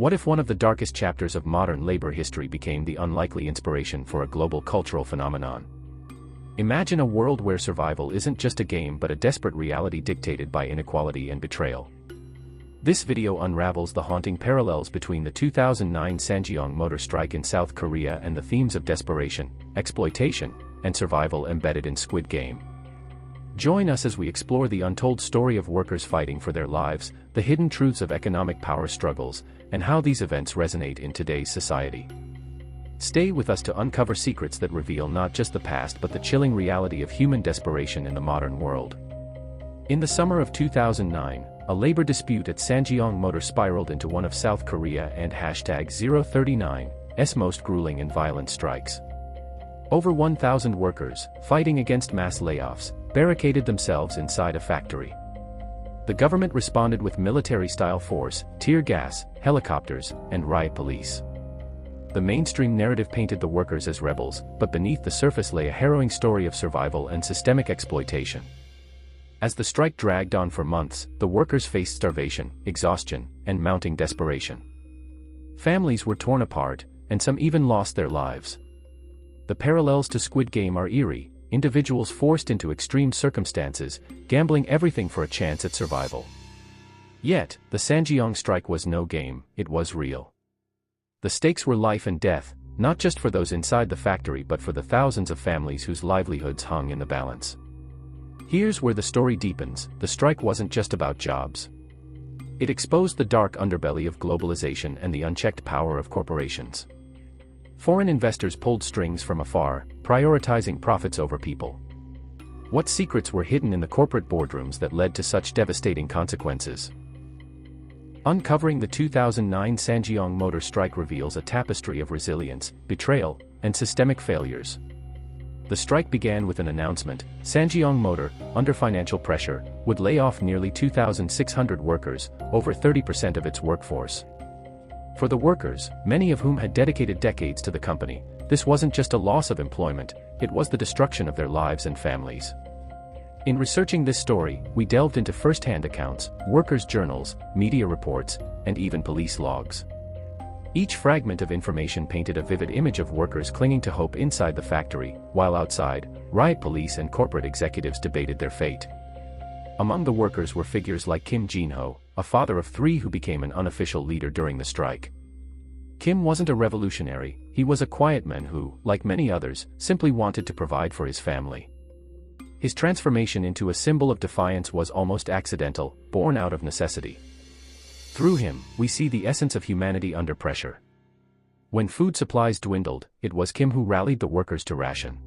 What if one of the darkest chapters of modern labor history became the unlikely inspiration for a global cultural phenomenon? Imagine a world where survival isn't just a game but a desperate reality dictated by inequality and betrayal. This video unravels the haunting parallels between the 2009 Ssangyong Motor strike in South Korea and the themes of desperation, exploitation, and survival embedded in Squid Game. Join us as we explore the untold story of workers fighting for their lives, the hidden truths of economic power struggles, and how these events resonate in today's society. Stay with us to uncover secrets that reveal not just the past but the chilling reality of human desperation in the modern world. In the summer of 2009, a labor dispute at Ssangyong Motor spiraled into one of South Korea and #039's most grueling and violent strikes. Over 1,000 workers, fighting against mass layoffs, barricaded themselves inside a factory. The government responded with military-style force, tear gas, helicopters, and riot police. The mainstream narrative painted the workers as rebels, but beneath the surface lay a harrowing story of survival and systemic exploitation. As the strike dragged on for months, the workers faced starvation, exhaustion, and mounting desperation. Families were torn apart, and some even lost their lives. The parallels to Squid Game are eerie, individuals forced into extreme circumstances, gambling everything for a chance at survival. Yet, the Ssangyong strike was no game, it was real. The stakes were life and death, not just for those inside the factory but for the thousands of families whose livelihoods hung in the balance. Here's where the story deepens: the strike wasn't just about jobs. It exposed the dark underbelly of globalization and the unchecked power of corporations. Foreign investors pulled strings from afar, prioritizing profits over people. What secrets were hidden in the corporate boardrooms that led to such devastating consequences? Uncovering the 2009 Ssangyong Motor strike reveals a tapestry of resilience, betrayal, and systemic failures. The strike began with an announcement: Ssangyong Motor, under financial pressure, would lay off nearly 2,600 workers, over 30% of its workforce. For the workers, many of whom had dedicated decades to the company, this wasn't just a loss of employment, it was the destruction of their lives and families. In researching this story, we delved into first-hand accounts, workers' journals, media reports, and even police logs. Each fragment of information painted a vivid image of workers clinging to hope inside the factory, while outside, riot police and corporate executives debated their fate. Among the workers were figures like Kim Jin-ho, a father of three who became an unofficial leader during the strike. Kim wasn't a revolutionary, he was a quiet man who, like many others, simply wanted to provide for his family. His transformation into a symbol of defiance was almost accidental, born out of necessity. Through him, we see the essence of humanity under pressure. When food supplies dwindled, it was Kim who rallied the workers to ration.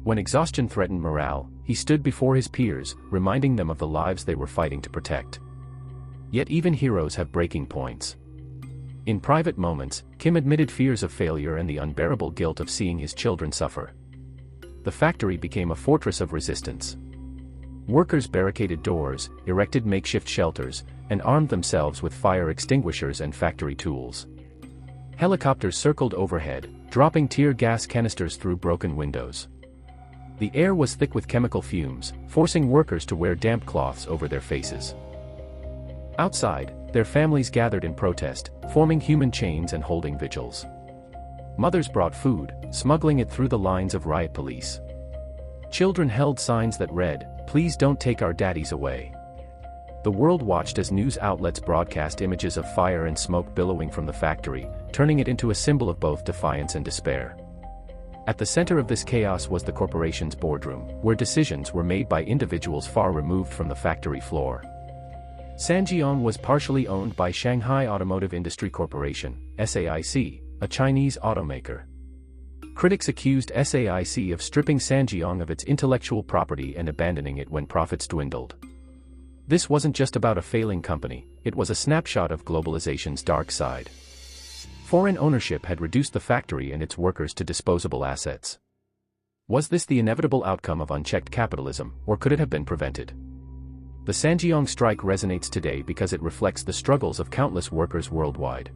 When exhaustion threatened morale, he stood before his peers, reminding them of the lives they were fighting to protect. Yet even heroes have breaking points. In private moments, Kim admitted fears of failure and the unbearable guilt of seeing his children suffer. The factory became a fortress of resistance. Workers barricaded doors, erected makeshift shelters, and armed themselves with fire extinguishers and factory tools. Helicopters circled overhead, dropping tear gas canisters through broken windows. The air was thick with chemical fumes, forcing workers to wear damp cloths over their faces. Outside, their families gathered in protest, forming human chains and holding vigils. Mothers brought food, smuggling it through the lines of riot police. Children held signs that read, "Please don't take our daddies away." The world watched as news outlets broadcast images of fire and smoke billowing from the factory, turning it into a symbol of both defiance and despair. At the center of this chaos was the corporation's boardroom, where decisions were made by individuals far removed from the factory floor. Ssangyong was partially owned by Shanghai Automotive Industry Corporation, SAIC, a Chinese automaker. Critics accused SAIC of stripping Ssangyong of its intellectual property and abandoning it when profits dwindled. This wasn't just about a failing company, it was a snapshot of globalization's dark side. Foreign ownership had reduced the factory and its workers to disposable assets. Was this the inevitable outcome of unchecked capitalism, or could it have been prevented? The Ssangyong strike resonates today because it reflects the struggles of countless workers worldwide.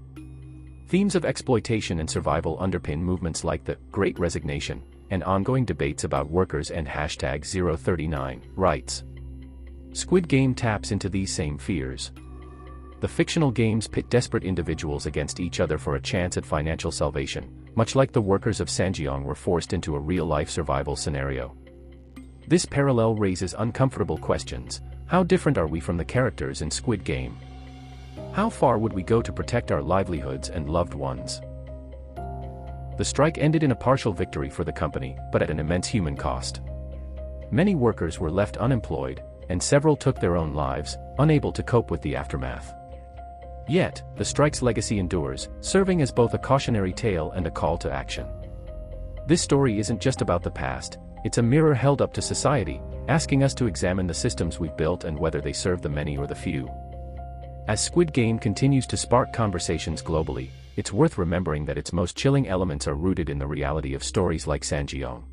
Themes of exploitation and survival underpin movements like the Great Resignation, and ongoing debates about workers and #039 rights. Squid Game taps into these same fears. The fictional games pit desperate individuals against each other for a chance at financial salvation, much like the workers of Ssangyong were forced into a real-life survival scenario. This parallel raises uncomfortable questions. How different are we from the characters in Squid Game? How far would we go to protect our livelihoods and loved ones? The strike ended in a partial victory for the company, but at an immense human cost. Many workers were left unemployed, and several took their own lives, unable to cope with the aftermath. Yet, the strike's legacy endures, serving as both a cautionary tale and a call to action. This story isn't just about the past, it's a mirror held up to society, asking us to examine the systems we've built and whether they serve the many or the few. As Squid Game continues to spark conversations globally, it's worth remembering that its most chilling elements are rooted in the reality of stories like Ssangyong.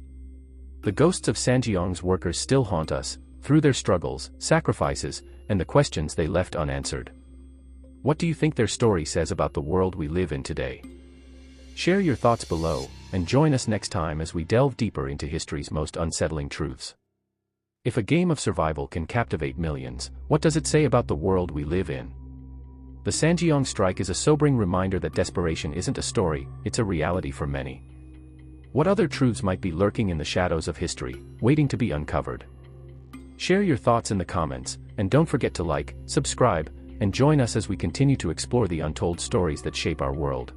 The ghosts of Ssangyong's workers still haunt us, through their struggles, sacrifices, and the questions they left unanswered. What do you think their story says about the world we live in today? Share your thoughts below, and join us next time as we delve deeper into history's most unsettling truths. If a game of survival can captivate millions, what does it say about the world we live in? The Ssangyong strike is a sobering reminder that desperation isn't a story, it's a reality for many. What other truths might be lurking in the shadows of history, waiting to be uncovered? Share your thoughts in the comments, and don't forget to like, subscribe, and join us as we continue to explore the untold stories that shape our world.